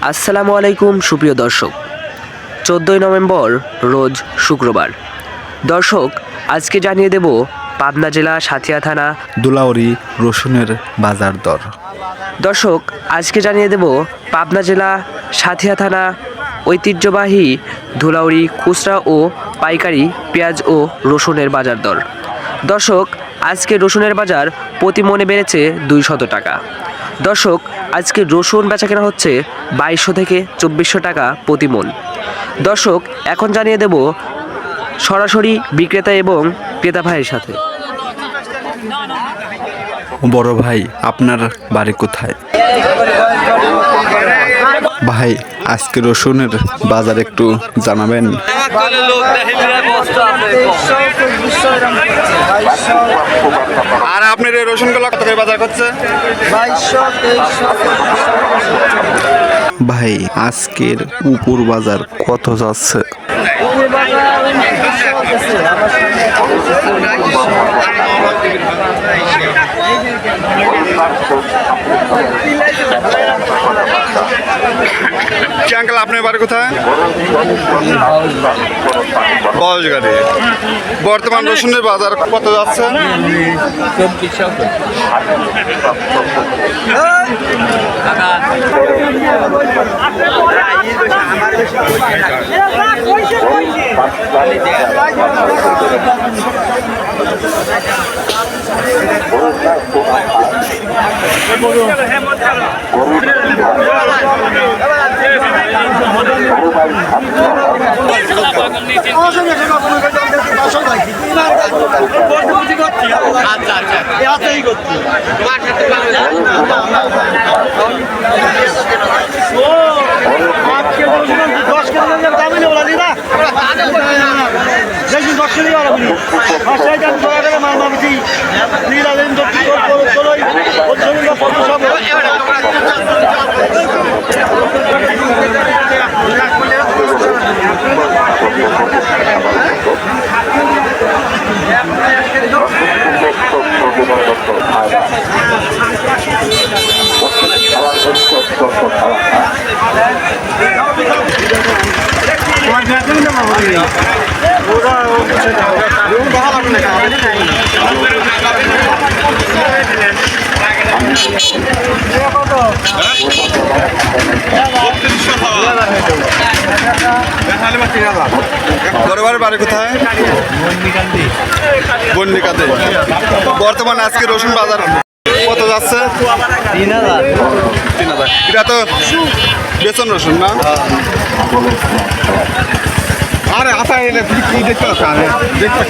আসসালামু আলাইকুম সুপ্রিয় দর্শক, 14ই নভেম্বর রোজ শুক্রবার। দর্শক, আজকে জানিয়ে দেব পাবনা জেলা সাঁথিয়া থানা দুলাউরি রসুনের বাজার দর। দর্শক, আজকে জানিয়ে দেব পাবনা জেলা সাঁথিয়া থানা ঐতিহ্যবাহী ধুলাউরি খুচরা ও পাইকারি পেঁয়াজ ও রসুনের বাজার দর। দর্শক, আজকে রসুনের বাজার প্রতি মনে বেড়েছে 200 টাকা। দর্শক, আজকে রসুন বেচাকেনা হচ্ছে 2200 থেকে 2400 টাকা প্রতি মন। দর্শক, এখন জানিয়ে দেব সরাসরি বিক্রেতা এবং ক্রেতা ভাইয়ের সাথে। বড় ভাই, আপনার বাড়ি কোথায়? ভাই, আজকে রসুনের বাজার একটু জানাবেন? আর আপনার এই রসুনগুলো কত করে বাজার করছে? ভাই, আজকের উপর বাজার কত যাচ্ছে? কি আঙ্কেল, আপনার বাড়ি কোথায়? বয়সগাড়ি। বর্তমান রসুনের বাজার কত যাচ্ছে? বড়বারের বাড়ি কোথায়? বন্যিকাতে। বর্তমান আজকে রসুন বাজার কত যাচ্ছে? 3000। এটা তো বেতন রসুন না? আরে আশা এলে কি দেখতে দেখতে